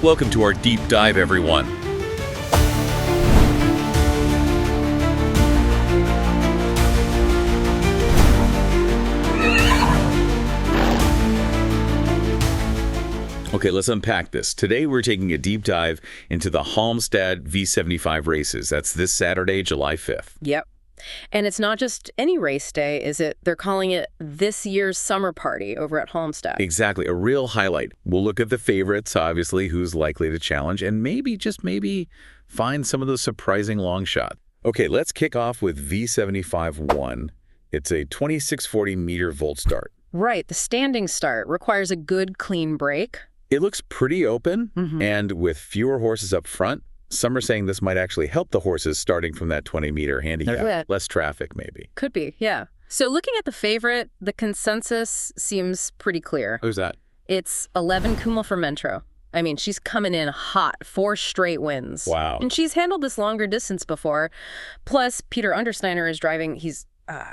Welcome to our deep dive, everyone. Okay, let's unpack this. Today, we're taking a deep dive into the Halmstad V75 races. That's this Saturday, July 5th. Yep. And it's not just any race day, is it? They're calling it this year's summer party over at Halmstad. Exactly, a real highlight. We'll look at the favorites, obviously, who's likely to challenge, and maybe, just maybe, find some of those surprising long shots. Okay, let's kick off with V75-1. It's a 2640-meter volt start. Right, the standing start requires a good, clean break. It looks pretty open, and with fewer horses up front, some are saying this might actually help the horses starting from that 20-meter handicap. Yeah. Less traffic, maybe. Could be, yeah. So looking at the favorite, the consensus seems pretty clear. Who's that? It's 11 Kumla Fermentro. I mean, she's coming in hot, 4 straight wins. Wow. And she's handled this longer distance before. Plus, Peter Understeiner is driving. He's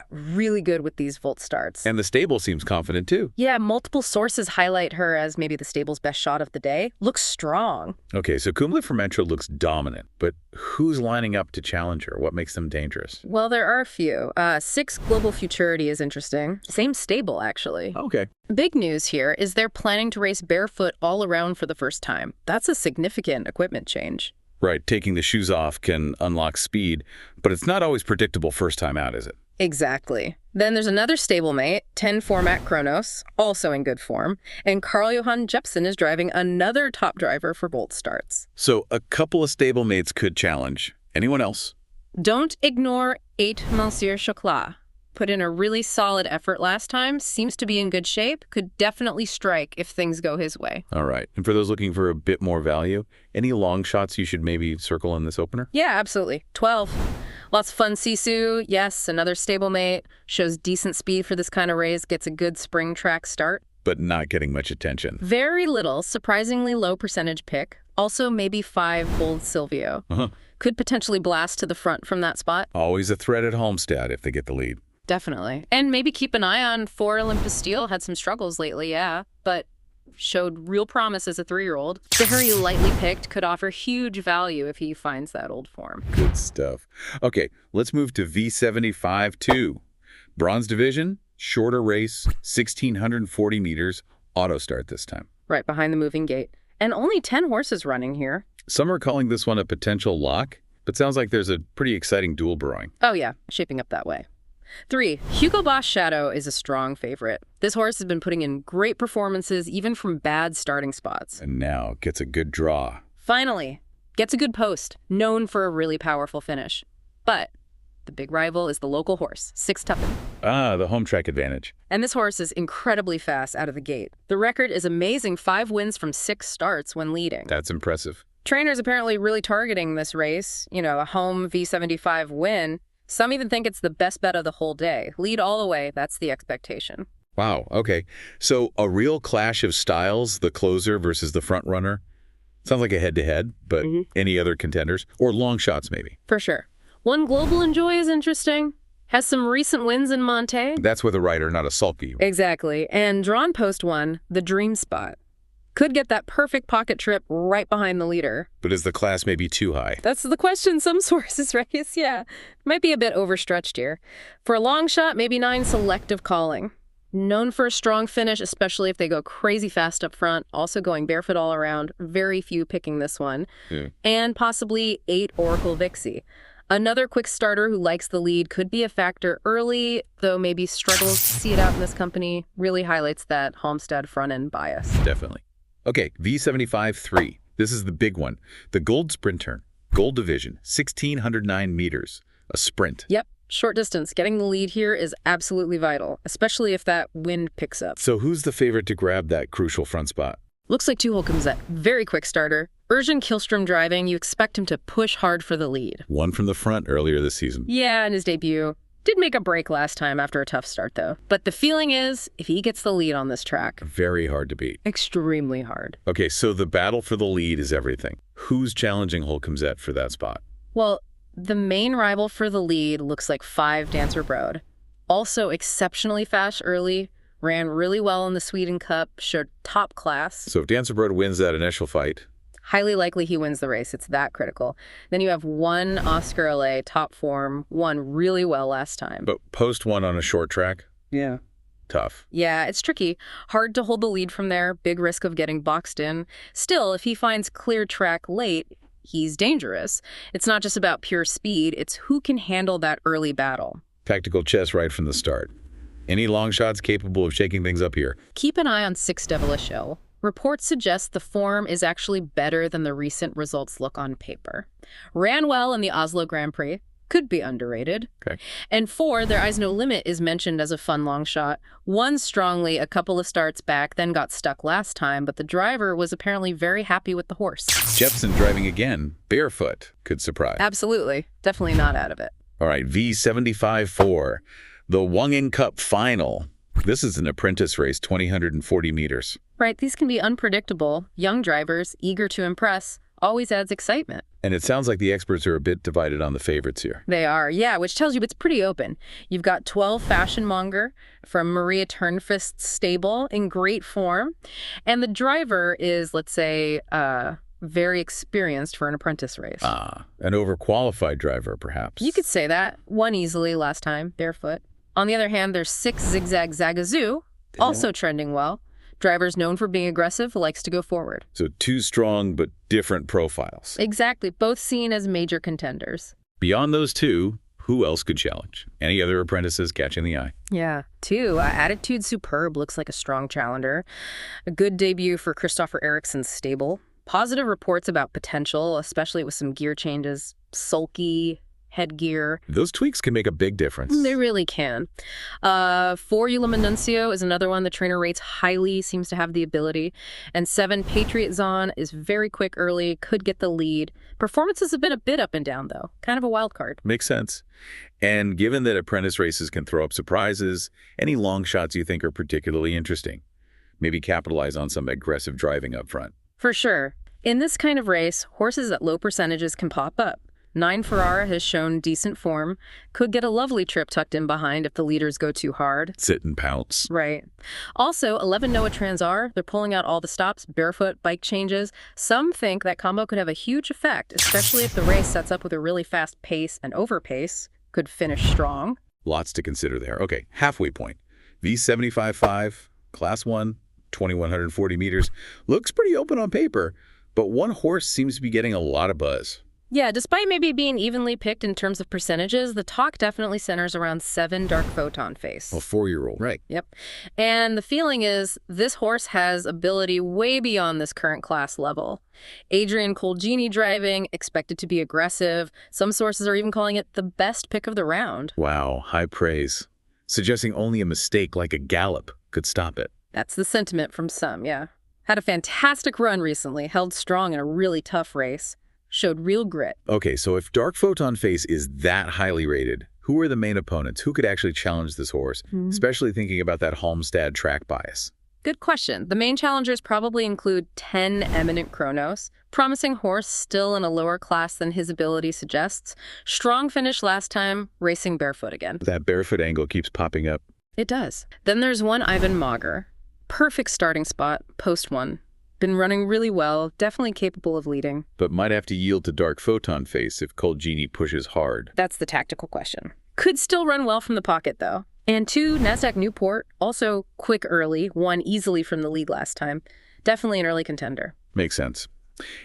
really good with these volt starts. And the stable seems confident, too. Yeah, multiple sources highlight her as maybe the stable's best shot of the day. Looks strong. Okay, so Kumla Fermentro looks dominant, but who's lining up to challenge her? What makes them dangerous? Well, there are a few. 6 Global Futurity is interesting. Same stable, actually. Okay. Big news here is they're planning to race barefoot all around for the first time. That's a significant equipment change. Right, taking the shoes off can unlock speed, but it's not always predictable first time out, is it? Exactly. Then there's another stablemate, 10 Format Kronos, also in good form, and Carl-Johan Jepsen is driving another top driver for Bolt starts. So a couple of stablemates could challenge. Anyone else? Don't ignore 8 Monsieur Chocolat. Put in a really solid effort last time, seems to be in good shape, could definitely strike if things go his way. All right. And for those looking for a bit more value, any long shots you should maybe circle in this opener? Yeah, absolutely. 12. Lots of fun. Sisu, yes, another stablemate, shows decent speed for this kind of race, gets a good spring track start. But not getting much attention. Very little, surprisingly low percentage pick. Also maybe 5 Bold Silvio. Could potentially blast to the front from that spot. Always a threat at Halmstad if they get the lead. Definitely. And maybe keep an eye on 4 Olympus Steel. Had some struggles lately, yeah, but showed real promise as a 3-year-old. Sahari, lightly picked, could offer huge value if he finds that old form. Good stuff. Okay, let's move to V75-2. Bronze division, shorter race, 1,640 meters, auto start this time. Right behind the moving gate. And only 10 horses running here. Some are calling this one a potential lock, but sounds like there's a pretty exciting duel brewing. Oh yeah, shaping up that way. 3, Hugo Boss Shadow is a strong favorite. This horse has been putting in great performances, even from bad starting spots. And now gets a good draw. Finally, gets a good post, known for a really powerful finish. But the big rival is the local horse, 6 Tuppen. Ah, the home track advantage. And this horse is incredibly fast out of the gate. The record is amazing, 5 wins from 6 starts when leading. That's impressive. Trainers apparently really targeting this race, a home V75 win. Some even think it's the best bet of the whole day. Lead all the way, that's the expectation. Wow, okay. So a real clash of styles, the closer versus the front runner. Sounds like a head-to-head, but any other contenders? Or long shots, maybe? For sure. One Global Enjoy is interesting. Has some recent wins in Monte. That's with a rider, not a sulky. Exactly. And drawn post 1, the Dream Spot. Could get that perfect pocket trip right behind the leader. But is the class maybe too high? That's the question some sources raise, yeah. Might be a bit overstretched here. For a long shot, maybe 9 Selective Calling. Known for a strong finish, especially if they go crazy fast up front. Also going barefoot all around. Very few picking this one. Yeah. And possibly 8 Oracle Vixie. Another quick starter who likes the lead, could be a factor early, though maybe struggles to see it out in this company. Really highlights that Halmstad front-end bias. Definitely. Okay, V75-3. This is the big one. The Gold Sprint Turn. Gold Division, 1,609 meters. A sprint. Yep. Short distance. Getting the lead here is absolutely vital, especially if that wind picks up. So who's the favorite to grab that crucial front spot? Looks like 2 Holcomb's that very quick starter. Erjan Kihlstrom driving, you expect him to push hard for the lead. One from the front earlier this season. Yeah, in his debut. Did make a break last time after a tough start, though. But the feeling is, if he gets the lead on this track... Very hard to beat. Extremely hard. Okay, so the battle for the lead is everything. Who's challenging Holcomb's for that spot? Well, the main rival for the lead looks like 5 Dancer Broad. Also exceptionally fast early, ran really well in the Sweden Cup, showed top class. So if Dancer Broad wins that initial fight... Highly likely he wins the race. It's that critical. Then you have one Oscar LA, top form, won really well last time. But post one on a short track? Yeah. Tough. Yeah, it's tricky. Hard to hold the lead from there. Big risk of getting boxed in. Still, if he finds clear track late, he's dangerous. It's not just about pure speed. It's who can handle that early battle. Tactical chess right from the start. Any long shots capable of shaking things up here? Keep an eye on Six Devilish Hill. Reports suggest the form is actually better than the recent results look on paper. Ran well in the Oslo Grand Prix. Could be underrated. Okay. And 4, Their Eyes No Limit is mentioned as a fun long shot. Won strongly a couple of starts back, then got stuck last time, but the driver was apparently very happy with the horse. Jepson driving again, barefoot, could surprise. Absolutely. Definitely not out of it. All right, V75-4, the Wongan Cup Final. This is an apprentice race, 2,040 meters. Right, these can be unpredictable. Young drivers, eager to impress, always adds excitement. And it sounds like the experts are a bit divided on the favorites here. They are, yeah, which tells you it's pretty open. You've got 12 Fashion Monger from Maria Turnfist's stable in great form. And the driver is, let's say, very experienced for an apprentice race. An overqualified driver, perhaps. You could say that. Won easily last time, barefoot. On the other hand, there's 6 Zigzag Zagazoo, also trending well. Drivers known for being aggressive, likes to go forward. So 2 strong but different profiles. Exactly, both seen as major contenders. Beyond those 2, who else could challenge? Any other apprentices catching the eye? Yeah. 2, Attitude Superb looks like a strong challenger. A good debut for Christopher Eriksson's stable. Positive reports about potential, especially with some gear changes. Sulky, headgear. Those tweaks can make a big difference. They really can. 4, Eula Manuncio is another one the trainer rates highly, seems to have the ability. And 7, Patriot Zahn is very quick early, could get the lead. Performances have been a bit up and down, though. Kind of a wild card. Makes sense. And given that apprentice races can throw up surprises, any long shots you think are particularly interesting? Maybe capitalize on some aggressive driving up front. For sure. In this kind of race, horses at low percentages can pop up. 9 Ferrara has shown decent form, could get a lovely trip tucked in behind if the leaders go too hard. Sit and pounce. Right. Also, 11 Noah Transar, they're pulling out all the stops, barefoot, bike changes. Some think that combo could have a huge effect, especially if the race sets up with a really fast pace and overpace. Could finish strong. Lots to consider there. Okay, halfway point. V75-5, Class 1, 2,140 meters. Looks pretty open on paper, but one horse seems to be getting a lot of buzz. Yeah, despite maybe being evenly picked in terms of percentages, the talk definitely centers around 7 Dark Photon Face. A 4-year-old. Right. Yep. And the feeling is this horse has ability way beyond this current class level. Adrian Colgini driving, expected to be aggressive. Some sources are even calling it the best pick of the round. Wow, high praise. Suggesting only a mistake like a gallop could stop it. That's the sentiment from some, yeah. Had a fantastic run recently, held strong in a really tough race. Showed real grit. Okay, so if Dark Photon Face is that highly rated, who are the main opponents? Who could actually challenge this horse? Especially thinking about that Halmstad track bias. Good question. The main challengers probably include 10 Eminent Chronos. Promising horse, still in a lower class than his ability suggests. Strong finish last time, racing barefoot again. That barefoot angle keeps popping up. It does. Then there's one Ivan Mager. Perfect starting spot, post 1. Been running really well, definitely capable of leading. But might have to yield to Dark Photon Face if Colgini pushes hard. That's the tactical question. Could still run well from the pocket, though. And 2, Nasdaq Newport, also quick early, won easily from the lead last time. Definitely an early contender. Makes sense.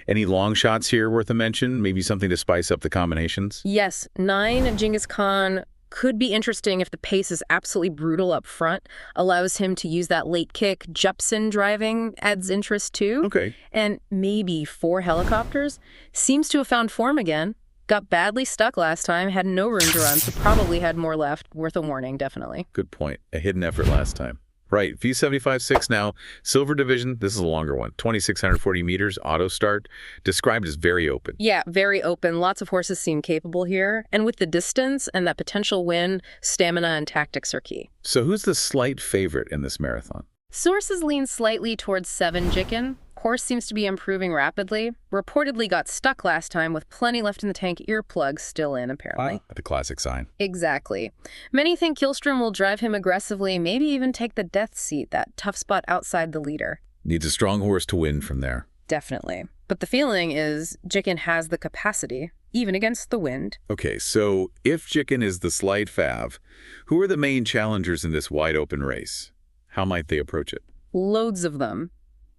Any long shots here worth a mention? Maybe something to spice up the combinations? Yes, 9, Genghis Khan could be interesting if the pace is absolutely brutal up front. Allows him to use that late kick. Jepson driving adds interest too. Okay. And maybe 4 Helicopters. Seems to have found form again. Got badly stuck last time, had no room to run, so probably had more left. Worth a warning, definitely. Good point. A hidden effort last time. Right, V75-6 now. Silver division, this is a longer one. 2,640 meters, auto start. Described as very open. Yeah, very open. Lots of horses seem capable here. And with the distance and that potential win, stamina and tactics are key. So who's the slight favorite in this marathon? Sources lean slightly towards 7 Jicken. Horse seems to be improving rapidly. Reportedly got stuck last time with plenty left in the tank, earplugs still in, apparently. The classic sign. Exactly. Many think Kielstrom will drive him aggressively, maybe even take the death seat, that tough spot outside the leader. Needs a strong horse to win from there. Definitely. But the feeling is Jicken has the capacity, even against the wind. Okay, so if Jicken is the slight fav, who are the main challengers in this wide-open race? How might they approach it? Loads of them.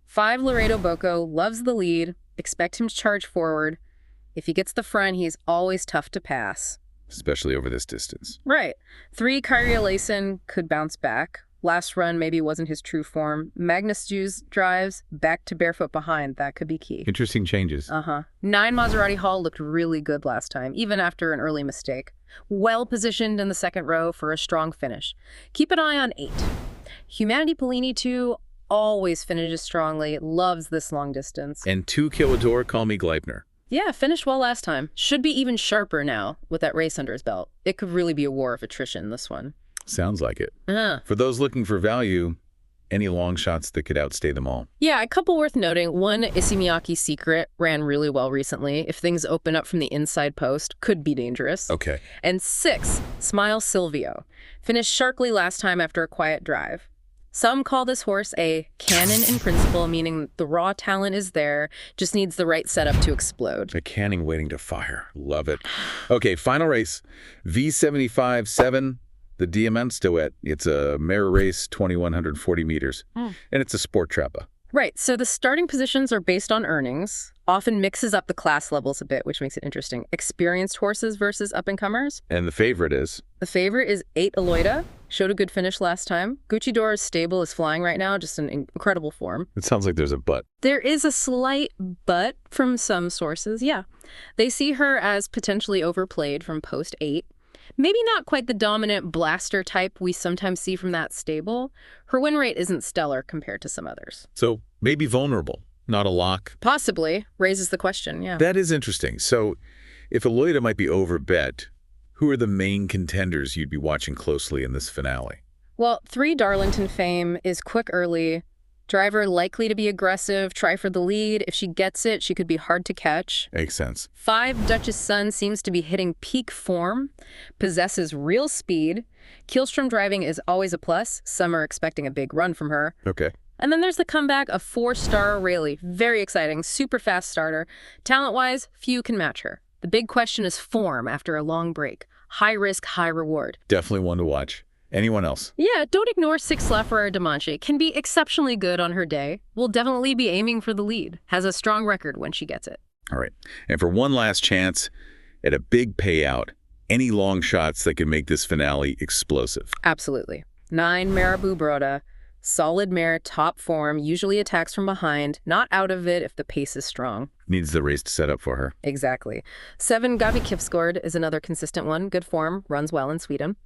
5 Laredo Boko loves the lead. Expect him to charge forward. If he gets the front, he's always tough to pass. Especially over this distance. Right. 3 Kyrie Lason could bounce back. Last run maybe wasn't his true form. Magnus Jews drives back to barefoot behind. That could be key. Interesting changes. 9 Maserati Hall looked really good last time, even after an early mistake. Well positioned in the second row for a strong finish. Keep an eye on 8. Humanity Pellini 2 always finishes strongly, loves this long distance. And 2 Killador, Call Me Gleipner. Yeah, finished well last time. Should be even sharper now with that race under his belt. It could really be a war of attrition, this one. Sounds like it. For those looking for value, any long shots that could outstay them all? Yeah, a couple worth noting. 1, Isimiaki Secret ran really well recently. If things open up from the inside post, could be dangerous. Okay. And 6, Smile Silvio. Finished sharply last time after a quiet drive. Some call this horse a cannon in principle, meaning the raw talent is there, just needs the right setup to explode. A cannon waiting to fire. Love it. Okay, final race. V75-7. The Diamantstowet. It's a mare race, 2,140 meters, and it's a sport trappa. Right, so the starting positions are based on earnings, often mixes up the class levels a bit, which makes it interesting. Experienced horses versus up-and-comers. And the favorite is? The favorite is 8 Aloida. Showed a good finish last time. Gucci Dora's stable is flying right now, just in incredible form. It sounds like there's a but. There is a slight but from some sources, yeah. They see her as potentially overplayed from post 8. Maybe not quite the dominant blaster type we sometimes see from that stable. Her win rate isn't stellar compared to some others. So maybe vulnerable, not a lock. Possibly. Raises the question, yeah. That is interesting. So if Aloida might be overbet, who are the main contenders you'd be watching closely in this finale? Well, 3 Darlington Fame is quick early. Driver likely to be aggressive, try for the lead. If she gets it, she could be hard to catch. Makes sense. 5 Duchess Sun seems to be hitting peak form, possesses real speed. Kielstrom driving is always a plus. Some are expecting a big run from her. Okay. And then there's the comeback of 4-star Rayleigh. Very exciting, super fast starter. Talent-wise, few can match her. The big question is form after a long break. High risk, high reward. Definitely one to watch. Anyone else? Yeah, don't ignore 6 La Ferrara Demanche. Can be exceptionally good on her day. Will definitely be aiming for the lead. Has a strong record when she gets it. All right. And for one last chance at a big payout, any long shots that can make this finale explosive? Absolutely. 9 Marabou Broda. Solid mare, top form, usually attacks from behind, not out of it if the pace is strong. Needs the race to set up for her. Exactly. 7 Gavi Kipsgård is another consistent one. Good form, runs well in Sweden.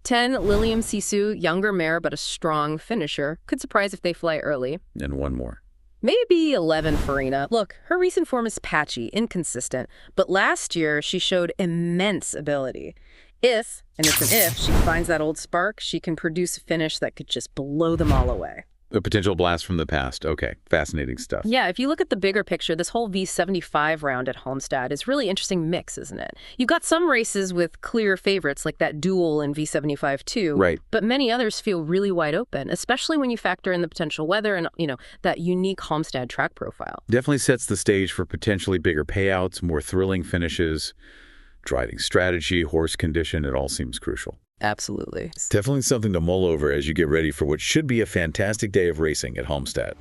10 Lilium Sisu, younger mare but a strong finisher. Could surprise if they fly early. And one more. Maybe 11 Farina. Look, her recent form is patchy, inconsistent, but last year she showed immense ability. If, and it's an if, she finds that old spark, she can produce a finish that could just blow them all away. A potential blast from the past. Okay, fascinating stuff. Yeah, if you look at the bigger picture, this whole V75 round at Halmstad is really interesting mix, isn't it? You've got some races with clear favorites, like that duel in V75 too. Right. But many others feel really wide open, especially when you factor in the potential weather and, that unique Halmstad track profile. Definitely sets the stage for potentially bigger payouts, more thrilling finishes, driving strategy, horse condition. It all seems crucial. Absolutely. Definitely something to mull over as you get ready for what should be a fantastic day of racing at Halmstad.